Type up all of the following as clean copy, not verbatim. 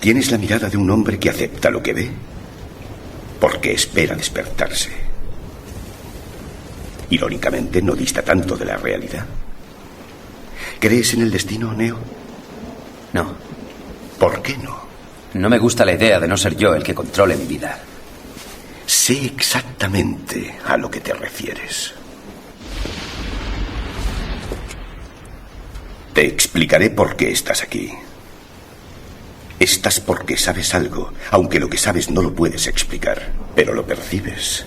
Tienes la mirada de un hombre que acepta lo que ve porque espera despertarse. Irónicamente, no dista tanto de la realidad. ¿Crees en el destino, Neo? No. ¿Por qué no? No me gusta la idea de no ser yo el que controle mi vida. Sé exactamente a lo que te refieres. Te explicaré por qué estás aquí. Estás porque sabes algo, aunque lo que sabes no lo puedes explicar, pero lo percibes.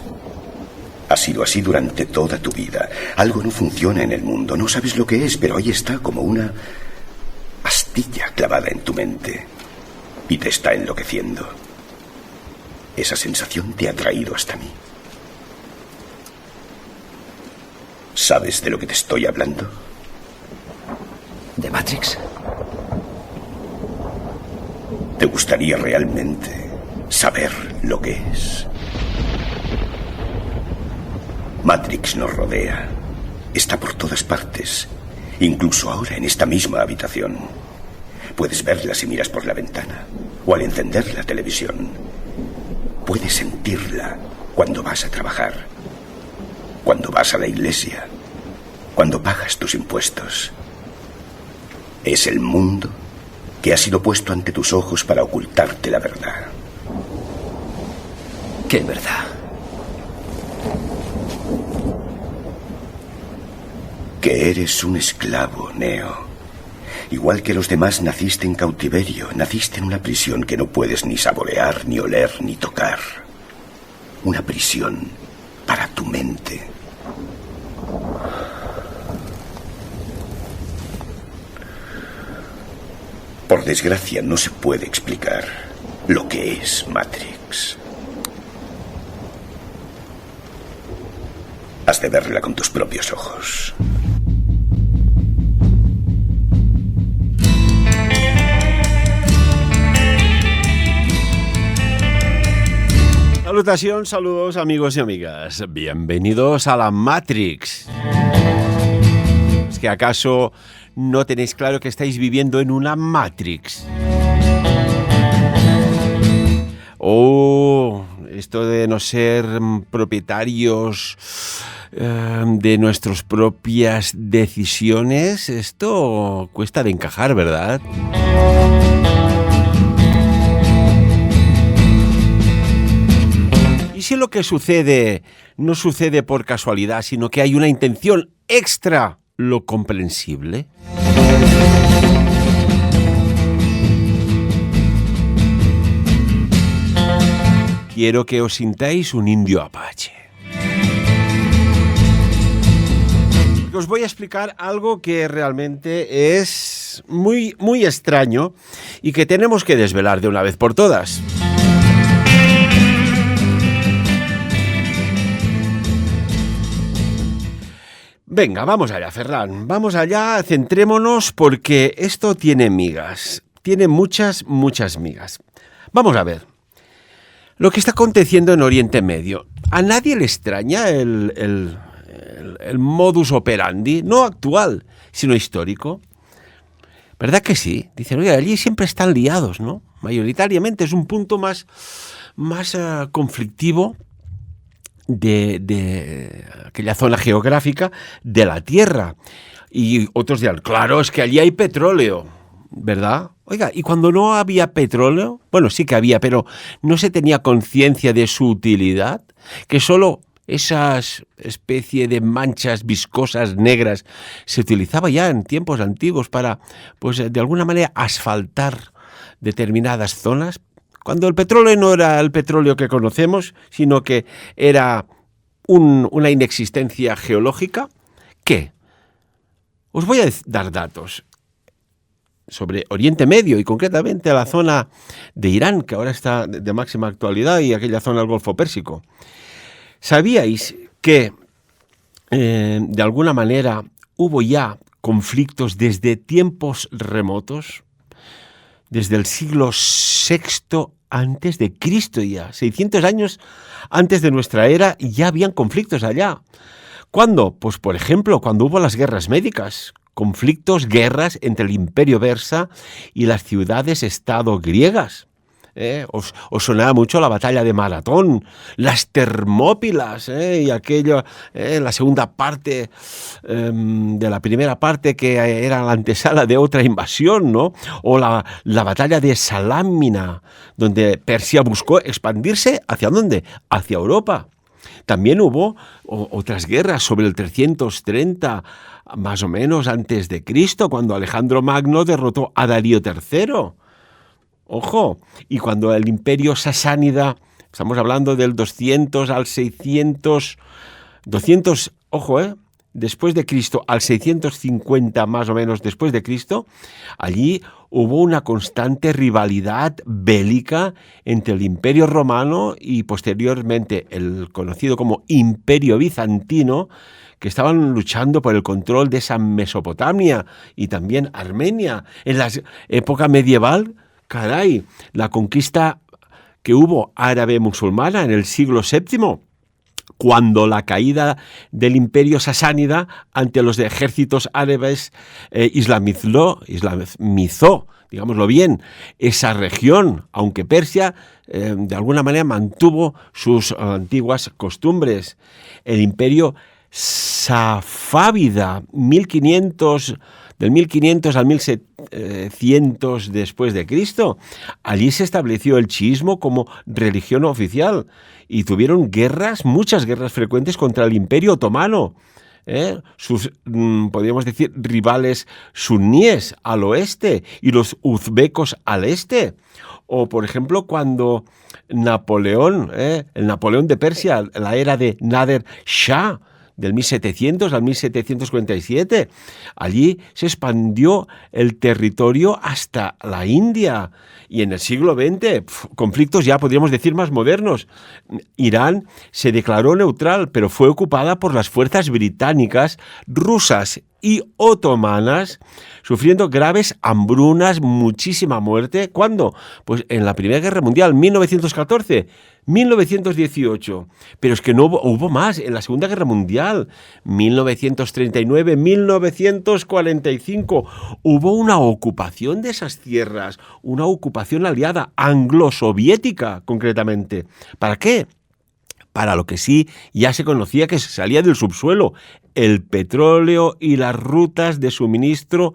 Ha sido así durante toda tu vida. Algo no funciona en el mundo, no sabes lo que es, pero ahí está como una astilla clavada en tu mente y te está enloqueciendo. Esa sensación te ha traído hasta mí. ¿Sabes de lo que te estoy hablando? ¿De Matrix? ¿Te gustaría realmente saber lo que es? Matrix nos rodea. Está por todas partes. Incluso ahora en esta misma habitación. Puedes verla si miras por la ventana o al encender la televisión. Puedes sentirla cuando vas a trabajar, cuando vas a la iglesia, cuando pagas tus impuestos. Es el mundo que ha sido puesto ante tus ojos para ocultarte la verdad. ¿Qué verdad? Que eres un esclavo, Neo. Igual que los demás, naciste en cautiverio, naciste en una prisión que no puedes ni saborear, ni oler, ni tocar. Una prisión para tu mente. Por desgracia, no se puede explicar lo que es Matrix. Has de verla con tus propios ojos. Salutación, saludos amigos y amigas. Bienvenidos a la Matrix. ¿Es que acaso no tenéis claro que estáis viviendo en una Matrix? O esto de no ser propietarios de nuestras propias decisiones, esto cuesta de encajar, ¿verdad? ¿Y si lo que sucede no sucede por casualidad, sino que hay una intención extra lo comprensible? Quiero que os sintáis un indio apache. Os voy a explicar algo que realmente es muy, muy extraño y que tenemos que desvelar de una vez por todas. Venga, vamos allá, Ferran, vamos allá, centrémonos porque esto tiene migas, tiene muchas, muchas migas. Vamos a ver, lo que está aconteciendo en Oriente Medio, ¿a nadie le extraña el modus operandi, no actual, sino histórico? ¿Verdad que sí? Dicen, oye, allí siempre están liados, ¿no? Mayoritariamente es un punto más conflictivo de aquella zona geográfica de la Tierra. Y otros dirán, claro, es que allí hay petróleo, ¿verdad? Oiga, ¿y cuando no había petróleo? Bueno, sí que había, pero no se tenía conciencia de su utilidad, que solo esas especie de manchas viscosas negras se utilizaba ya en tiempos antiguos para, pues de alguna manera, asfaltar determinadas zonas, cuando el petróleo no era el petróleo que conocemos, sino que era una inexistencia geológica. ¿Qué? Os voy a dar datos sobre Oriente Medio y concretamente a la zona de Irán, que ahora está de máxima actualidad, y aquella zona del Golfo Pérsico. ¿Sabíais que de alguna manera hubo ya conflictos desde tiempos remotos? Desde el siglo VI antes de Cristo ya, 600 años antes de nuestra era, ya habían conflictos allá. ¿Cuándo? Pues por ejemplo, cuando hubo las guerras médicas, conflictos, guerras entre el Imperio Persa y las ciudades-estado griegas. Os sonará mucho la batalla de Maratón, las Termópilas, y aquello, la segunda parte de la primera parte que era la antesala de otra invasión, ¿no? O la batalla de Salámina, donde Persia buscó expandirse ¿hacia dónde? Hacia Europa. También hubo otras guerras sobre el 330, más o menos antes de Cristo, cuando Alejandro Magno derrotó a Darío III. Ojo, y cuando el imperio sasánida, estamos hablando del 200 al 600, 200, ojo, después de Cristo al 650 más o menos después de Cristo, allí hubo una constante rivalidad bélica entre el Imperio Romano y posteriormente el conocido como Imperio Bizantino, que estaban luchando por el control de esa Mesopotamia y también Armenia. En la época medieval, caray, la conquista que hubo árabe-musulmana en el siglo VII, cuando la caída del imperio sasánida ante los ejércitos árabes islamizó, digámoslo bien, esa región, aunque Persia de alguna manera mantuvo sus antiguas costumbres. El imperio safávida, del 1500 al 1700 después de Cristo. Allí se estableció el chiismo como religión oficial y tuvieron muchas guerras frecuentes contra el Imperio Otomano. Sus, podríamos decir, rivales suníes al oeste y los uzbecos al este. O, por ejemplo, cuando Napoleón, el Napoleón de Persia, la era de Nader Shah, del 1700 al 1747. Allí se expandió el territorio hasta la India. Y en el siglo XX, conflictos ya podríamos decir más modernos. Irán se declaró neutral, pero fue ocupada por las fuerzas británicas, rusas y otomanas, sufriendo graves hambrunas, muchísima muerte. ¿Cuándo? Pues en la Primera Guerra Mundial, 1914, 1918. Pero es que no hubo más en la Segunda Guerra Mundial, 1939, 1945. Hubo una ocupación de esas tierras, una ocupación aliada, anglo-soviética concretamente. ¿Para qué? Para lo que sí ya se conocía que se salía del subsuelo, el petróleo y las rutas de suministro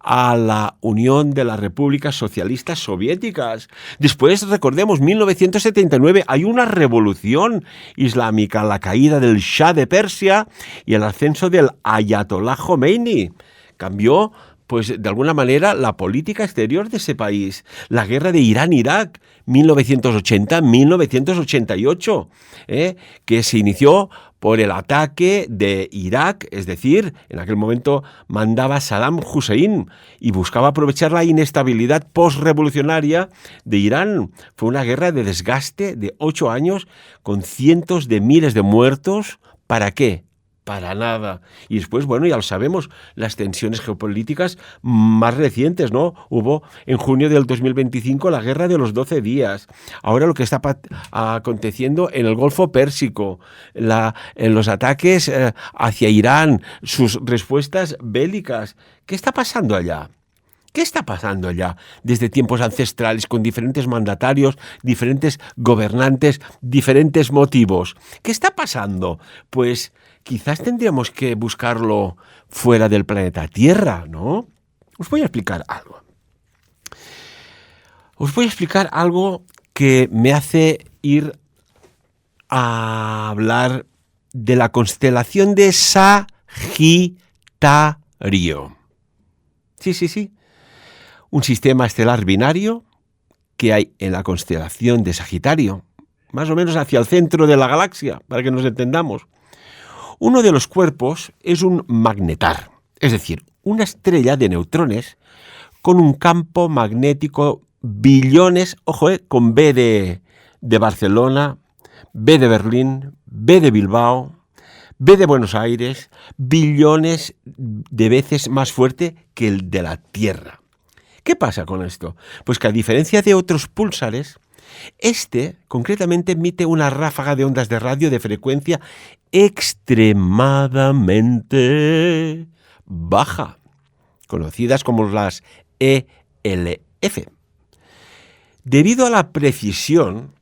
a la Unión de las Repúblicas Socialistas Soviéticas. Después, recordemos, 1979, hay una revolución islámica, la caída del Shah de Persia y el ascenso del Ayatollah Khomeini. Cambió, pues, de alguna manera, la política exterior de ese país. La guerra de Irán-Irak, 1980-1988, que se inició por el ataque de Irak, es decir, en aquel momento mandaba Saddam Hussein y buscaba aprovechar la inestabilidad postrevolucionaria de Irán. Fue una guerra de desgaste de 8 años con cientos de miles de muertos. ¿Para qué? Para nada. Y después, bueno, ya lo sabemos, las tensiones geopolíticas más recientes, ¿no? Hubo en junio del 2025 la guerra de los 12 días. Ahora lo que está aconteciendo en el Golfo Pérsico, en los ataques hacia Irán, sus respuestas bélicas. ¿Qué está pasando allá? ¿Qué está pasando allá desde tiempos ancestrales con diferentes mandatarios, diferentes gobernantes, diferentes motivos? ¿Qué está pasando? Pues quizás tendríamos que buscarlo fuera del planeta Tierra, ¿no? Os voy a explicar algo. Os voy a explicar algo que me hace ir a hablar de la constelación de Sagitario. Sí. Un sistema estelar binario que hay en la constelación de Sagitario, más o menos hacia el centro de la galaxia, para que nos entendamos. Uno de los cuerpos es un magnetar, es decir, una estrella de neutrones con un campo magnético billones, ojo, con B de Barcelona, B de Berlín, B de Bilbao, B de Buenos Aires, billones de veces más fuerte que el de la Tierra. ¿Qué pasa con esto? Pues que a diferencia de otros púlsares, este concretamente emite una ráfaga de ondas de radio de frecuencia extremadamente baja, conocidas como las ELF. Debido a la precisión,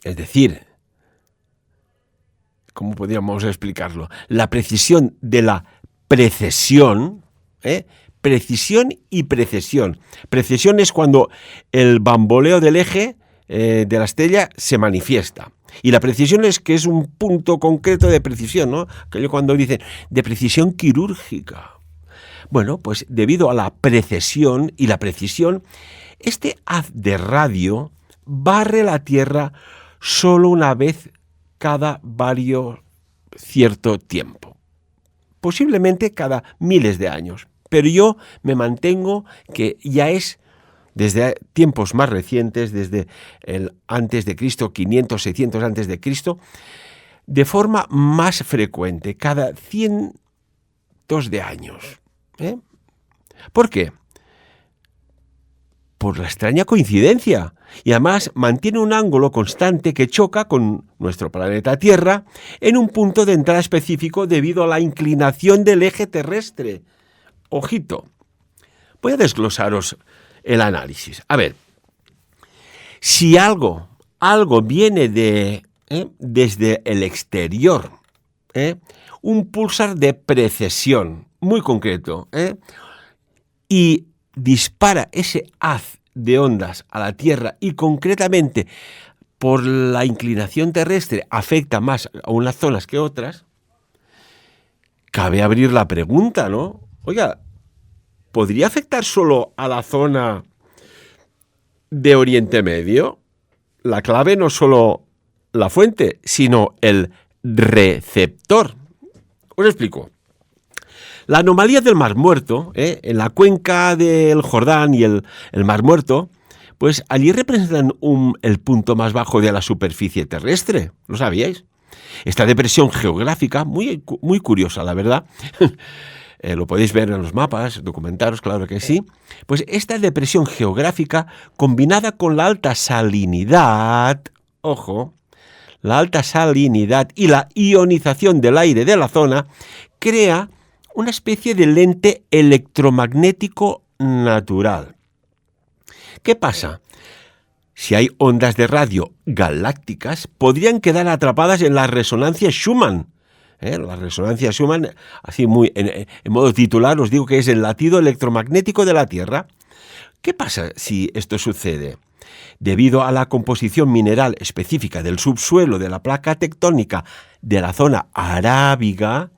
es decir, ¿cómo podríamos explicarlo? La precisión de la precesión, precisión y precesión. Precesión es cuando el bamboleo del eje de la estrella se manifiesta. Y la precisión es que es un punto concreto de precisión, ¿no? Aquello cuando dicen de precisión quirúrgica. Bueno, pues debido a la precesión y la precisión, este haz de radio barre la Tierra solo una vez cada cierto tiempo. Posiblemente cada miles de años. Pero yo me mantengo que ya es desde tiempos más recientes, desde el antes de Cristo, 500, 600 antes de Cristo, de forma más frecuente, cada cientos de años. ¿Por qué? Por la extraña coincidencia. Y además mantiene un ángulo constante que choca con nuestro planeta Tierra en un punto de entrada específico debido a la inclinación del eje terrestre. Ojito. Voy a desglosaros el análisis. A ver, si algo viene desde el exterior, un púlsar de precesión muy concreto, y dispara ese haz de ondas a la Tierra y concretamente por la inclinación terrestre afecta más a unas zonas que otras, cabe abrir la pregunta, ¿no? Oiga, ¿podría afectar solo a la zona de Oriente Medio? La clave no es solo la fuente, sino el receptor. Os explico. La anomalía del Mar Muerto, en la cuenca del Jordán y el Mar Muerto, pues allí representan el punto más bajo de la superficie terrestre. ¿Lo sabíais? Esta depresión geográfica, muy, muy curiosa, la verdad, lo podéis ver en los mapas, documentaros, claro que sí, pues esta depresión geográfica combinada con la alta salinidad, ojo, la alta salinidad y la ionización del aire de la zona, crea una especie de lente electromagnético natural. ¿Qué pasa? Si hay ondas de radio galácticas, podrían quedar atrapadas en la resonancia Schumann. La resonancia Schumann, así muy en modo titular, os digo que es el latido electromagnético de la Tierra. ¿Qué pasa si esto sucede? Debido a la composición mineral específica del subsuelo de la placa tectónica de la zona arábiga,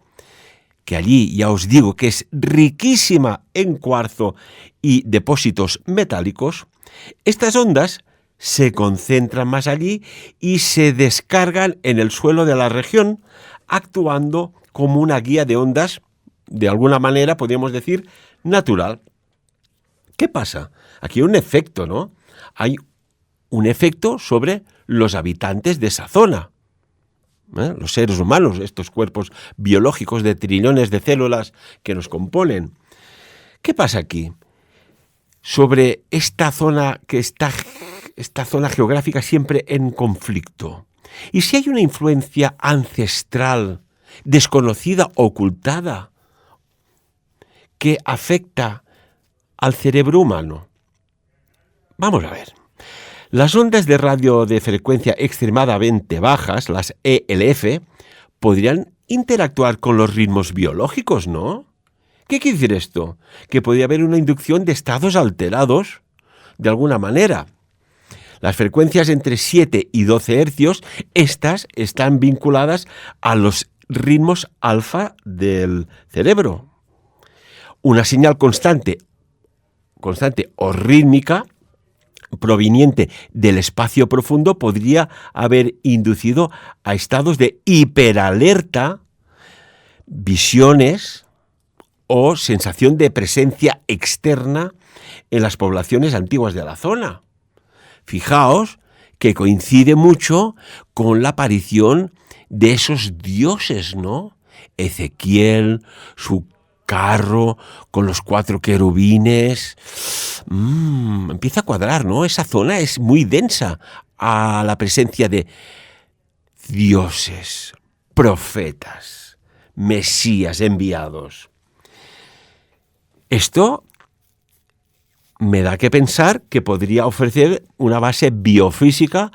que allí ya os digo que es riquísima en cuarzo y depósitos metálicos, estas ondas se concentran más allí y se descargan en el suelo de la región, actuando como una guía de ondas, de alguna manera, podríamos decir, natural. ¿Qué pasa? Aquí hay un efecto, ¿no? Hay un efecto sobre los habitantes de esa zona. Los seres humanos, estos cuerpos biológicos de trillones de células que nos componen. ¿Qué pasa aquí? Sobre esta zona esta zona geográfica siempre en conflicto. ¿Y si hay una influencia ancestral, desconocida, ocultada, que afecta al cerebro humano? Vamos a ver. Las ondas de radio de frecuencia extremadamente bajas, las ELF, podrían interactuar con los ritmos biológicos, ¿no? ¿Qué quiere decir esto? Que podría haber una inducción de estados alterados de alguna manera. Las frecuencias entre 7 y 12 hercios, estas están vinculadas a los ritmos alfa del cerebro. Una señal constante o rítmica proveniente del espacio profundo podría haber inducido a estados de hiperalerta, visiones o sensación de presencia externa en las poblaciones antiguas de la zona. Fijaos que coincide mucho con la aparición de esos dioses, ¿no? Ezequiel, su carro con los 4 querubines. Empieza a cuadrar, ¿no? Esa zona es muy densa a la presencia de dioses, profetas, mesías enviados. Esto me da que pensar que podría ofrecer una base biofísica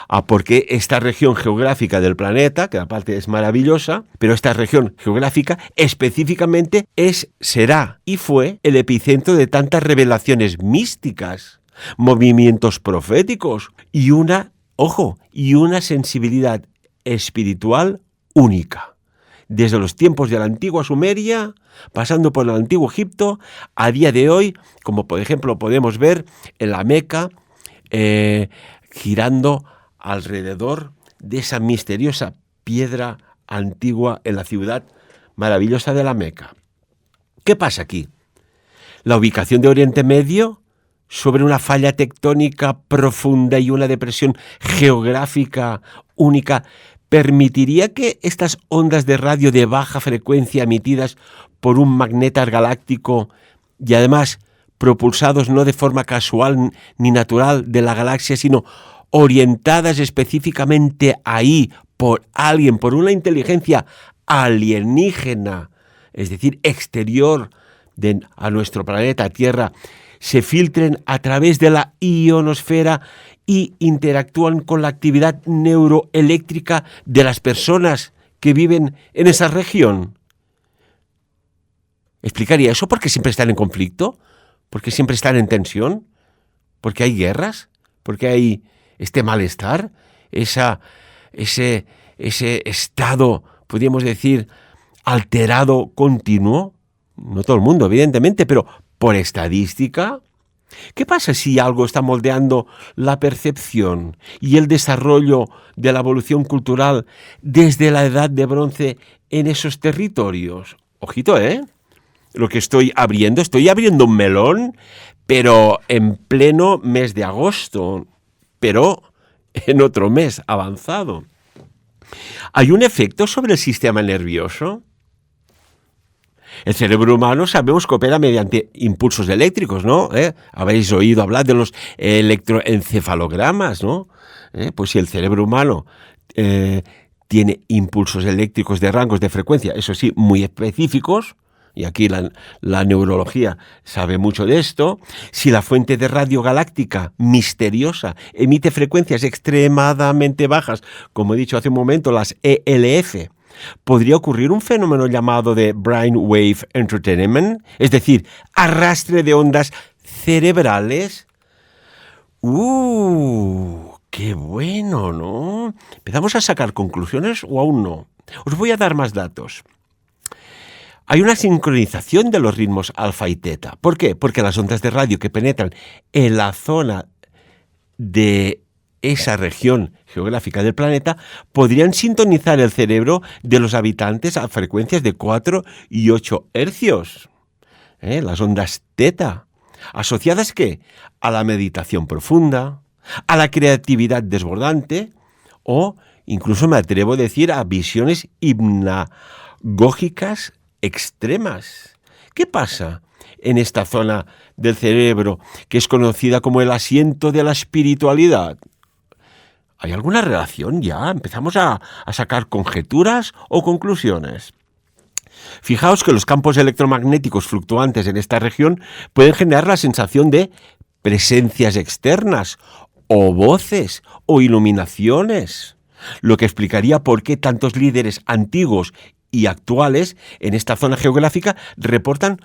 a por qué esta región geográfica del planeta, que aparte es maravillosa, pero esta región geográfica específicamente será y fue el epicentro de tantas revelaciones místicas, movimientos proféticos y una sensibilidad espiritual única. Desde los tiempos de la antigua Sumeria, pasando por el antiguo Egipto, a día de hoy, como por ejemplo podemos ver en la Meca, girando alrededor de esa misteriosa piedra antigua en la ciudad maravillosa de la Meca. ¿Qué pasa aquí? La ubicación de Oriente Medio sobre una falla tectónica profunda y una depresión geográfica única permitiría que estas ondas de radio de baja frecuencia emitidas por un magnetar galáctico y además propulsados no de forma casual ni natural de la galaxia, sino orientadas específicamente ahí por alguien, por una inteligencia alienígena, es decir, exterior a nuestro planeta Tierra, se filtren a través de la ionosfera y interactúan con la actividad neuroeléctrica de las personas que viven en esa región. ¿Explicaría eso? ¿Porque siempre están en conflicto? ¿Porque siempre están en tensión? ¿Porque hay guerras? ¿Porque hay este malestar? Ese estado, podríamos decir, alterado continuo? No todo el mundo, evidentemente, pero por estadística. ¿Qué pasa si algo está moldeando la percepción y el desarrollo de la evolución cultural desde la edad de bronce en esos territorios? Ojito, lo que estoy abriendo un melón, pero en pleno mes de agosto, pero en otro mes avanzado. ¿Hay un efecto sobre el sistema nervioso? El cerebro humano sabemos que opera mediante impulsos eléctricos, ¿no? Habéis oído hablar de los electroencefalogramas, ¿no? Pues si el cerebro humano tiene impulsos eléctricos de rangos de frecuencia, eso sí, muy específicos, y aquí la neurología sabe mucho de esto, si la fuente de radio galáctica misteriosa emite frecuencias extremadamente bajas, como he dicho hace un momento, las ELF, podría ocurrir un fenómeno llamado de brainwave entrainment, es decir, arrastre de ondas cerebrales. ¡Qué bueno!, ¿no? ¿Empezamos a sacar conclusiones o aún no? Os voy a dar más datos. Hay una sincronización de los ritmos alfa y teta. ¿Por qué? Porque las ondas de radio que penetran en la zona de esa región geográfica del planeta podrían sintonizar el cerebro de los habitantes a frecuencias de 4 y 8 hercios. Las ondas teta, asociadas ¿qué? A la meditación profunda, a la creatividad desbordante o incluso me atrevo a decir a visiones hipnagógicas extremas. ¿Qué pasa en esta zona del cerebro que es conocida como el asiento de la espiritualidad? ¿Hay alguna relación ya? ¿Empezamos a sacar conjeturas o conclusiones? Fijaos que los campos electromagnéticos fluctuantes en esta región pueden generar la sensación de presencias externas o voces o iluminaciones, lo que explicaría por qué tantos líderes antiguos y actuales en esta zona geográfica reportan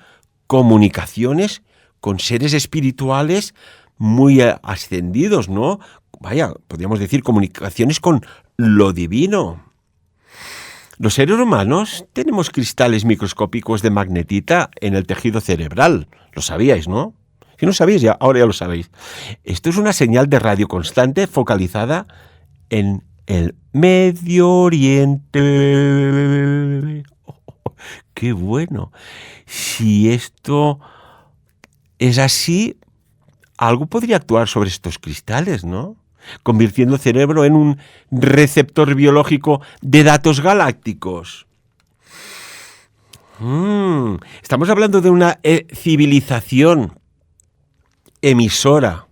comunicaciones con seres espirituales muy ascendidos, ¿no? Vaya, podríamos decir comunicaciones con lo divino. Los seres humanos tenemos cristales microscópicos de magnetita en el tejido cerebral. Lo sabíais, ¿no? Si no sabíais, ahora ya lo sabéis. Esto es una señal de radio constante focalizada en el Medio Oriente. ¡Qué bueno! Si esto es así, algo podría actuar sobre estos cristales, ¿no? Convirtiendo el cerebro en un receptor biológico de datos galácticos. Estamos hablando de una civilización emisora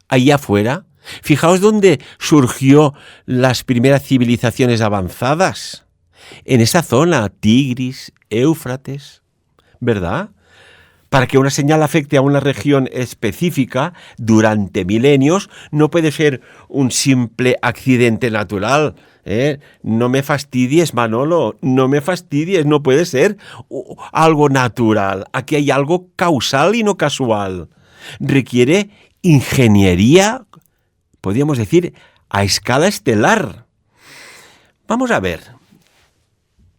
ahí afuera. Fijaos dónde surgió las primeras civilizaciones avanzadas. En esa zona, Tigris, Éufrates, ¿verdad? Para que una señal afecte a una región específica durante milenios, no puede ser un simple accidente natural. No me fastidies, Manolo, no me fastidies, no puede ser algo natural. Aquí hay algo causal y no casual. Requiere ingeniería, podríamos decir, a escala estelar. Vamos a ver,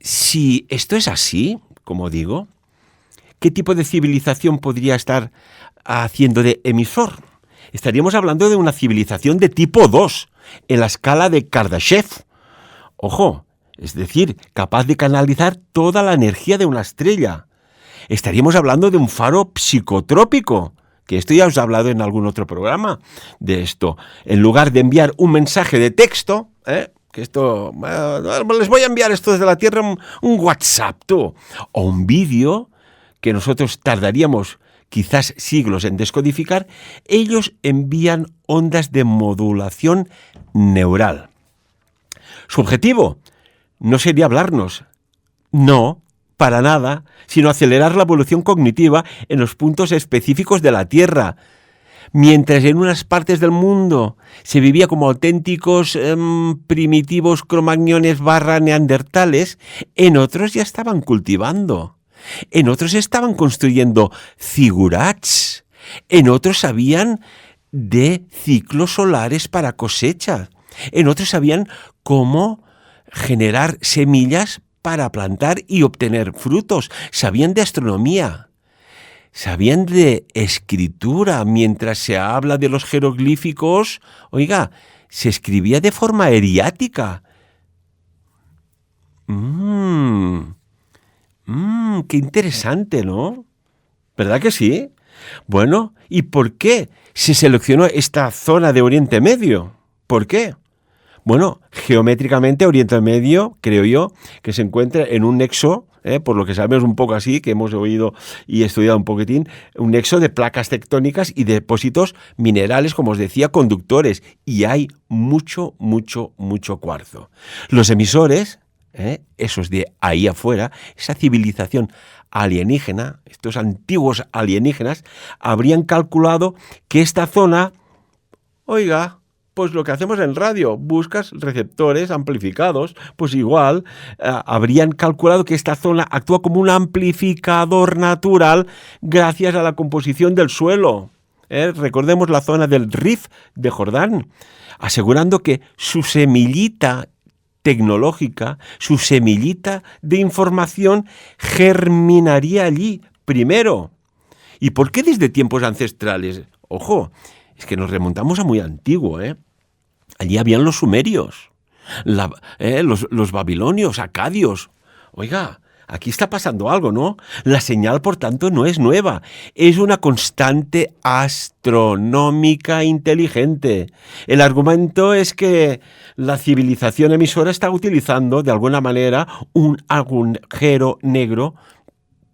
si esto es así, como digo, ¿qué tipo de civilización podría estar haciendo de emisor? Estaríamos hablando de una civilización de tipo 2, en la escala de Kardashev. Ojo, es decir, capaz de canalizar toda la energía de una estrella. Estaríamos hablando de un faro psicotrópico, que esto ya os he hablado en algún otro programa de esto. En lugar de enviar un mensaje de texto, que esto, les voy a enviar esto desde la Tierra, un WhatsApp, tú, o un vídeo que nosotros tardaríamos quizás siglos en descodificar, ellos envían ondas de modulación neural. Su objetivo no sería hablarnos, no, para nada, sino acelerar la evolución cognitiva en los puntos específicos de la Tierra. Mientras en unas partes del mundo se vivía como auténticos primitivos cromagnones / neandertales, en otros ya estaban cultivando. En otros estaban construyendo zigurats. En otros sabían de ciclos solares para cosechas. En otros sabían cómo generar semillas para plantar y obtener frutos. Sabían de astronomía. Sabían de escritura. Mientras se habla de los jeroglíficos, oiga, se escribía de forma eriática. Qué interesante, ¿no? ¿Verdad que sí? Bueno, ¿y por qué se seleccionó esta zona de Oriente Medio? ¿Por qué? Bueno, geométricamente Oriente Medio, creo yo, que se encuentra en un nexo, por lo que sabemos un poco así, que hemos oído y estudiado un poquitín, un nexo de placas tectónicas y depósitos minerales, como os decía, conductores. Y hay mucho, mucho, mucho cuarzo. Los emisores, esos de ahí afuera, esa civilización alienígena, estos antiguos alienígenas, habrían calculado que esta zona, oiga, pues lo que hacemos en radio, buscas receptores amplificados, pues igual habrían calculado que esta zona actúa como un amplificador natural gracias a la composición del suelo. Recordemos la zona del Rif de Jordán, asegurando que su semillita tecnológica, su semillita de información germinaría allí primero. ¿Y por qué desde tiempos ancestrales? Ojo, es que nos remontamos a muy antiguo, Allí habían los sumerios, los babilonios, acadios. Oiga, aquí está pasando algo, ¿no? La señal, por tanto, no es nueva. Es una constante astronómica inteligente. El argumento es que la civilización emisora está utilizando, de alguna manera, un agujero negro,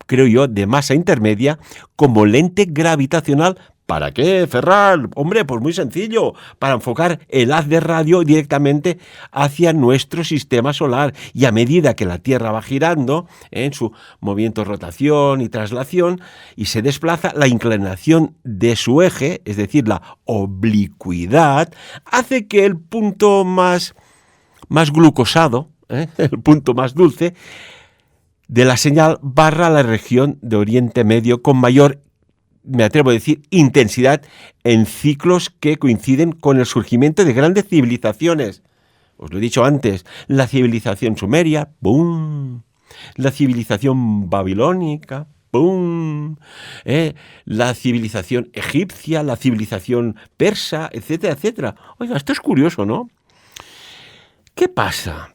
creo yo, de masa intermedia, como lente gravitacional. ¿Para qué, Ferran? Hombre, pues muy sencillo, para enfocar el haz de radio directamente hacia nuestro sistema solar. Y a medida que la Tierra va girando en su movimiento, rotación y traslación, y se desplaza, la inclinación de su eje, es decir, la oblicuidad, hace que el punto más glucosado, el punto más dulce, de la señal barra la región de Oriente Medio con mayor, me atrevo a decir, intensidad en ciclos que coinciden con el surgimiento de grandes civilizaciones. Os lo he dicho antes, la civilización sumeria, ¡boom! La civilización babilónica, ¡boom! La civilización egipcia, la civilización persa, etcétera, etcétera. Oiga, esto es curioso, ¿no? ¿Qué pasa?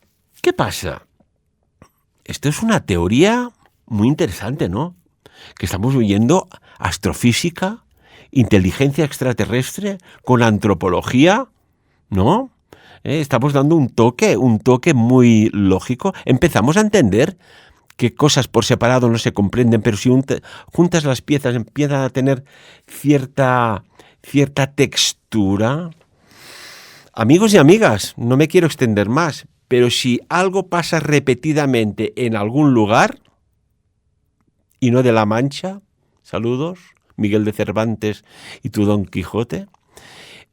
Esto es una teoría muy interesante, ¿no? Que estamos viendo astrofísica, inteligencia extraterrestre, con antropología, ¿no? Estamos dando un toque muy lógico. Empezamos a entender que cosas por separado no se comprenden, pero si juntas las piezas empiezan a tener cierta textura. Amigos y amigas, no me quiero extender más, pero si algo pasa repetidamente en algún lugar, y no de la Mancha, saludos, Miguel de Cervantes y tu Don Quijote,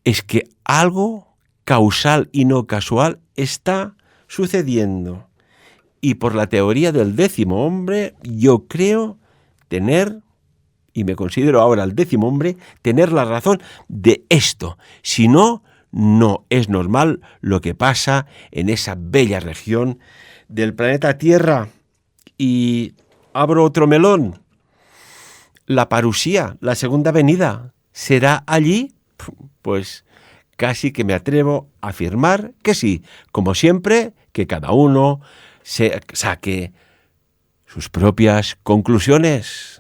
es que algo causal y no casual está sucediendo. Y por la teoría del 10º hombre, yo creo tener, y me considero ahora el 10º hombre, tener la razón de esto. Si no, no es normal lo que pasa en esa bella región del planeta Tierra. Y abro otro melón. La parusía, la segunda venida, ¿será allí? Pues casi que me atrevo a afirmar que sí. Como siempre, que cada uno saque sus propias conclusiones.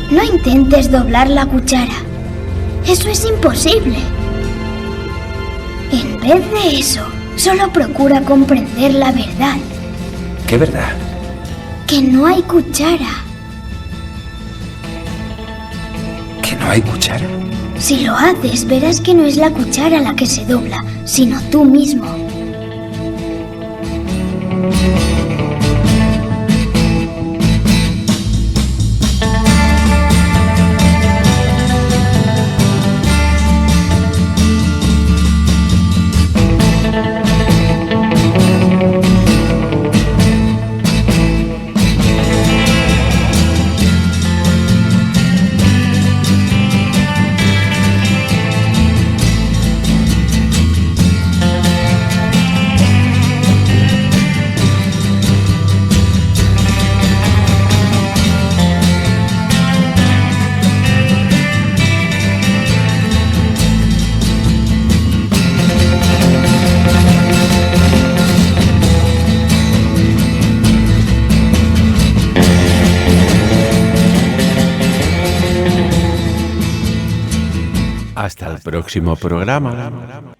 No intentes doblar la cuchara. Eso es imposible. En vez de eso, solo procura comprender la verdad. ¿Qué verdad? Que no hay cuchara. ¿Que no hay cuchara? Si lo haces, verás que no es la cuchara la que se dobla, sino tú mismo. Hasta el próximo programa.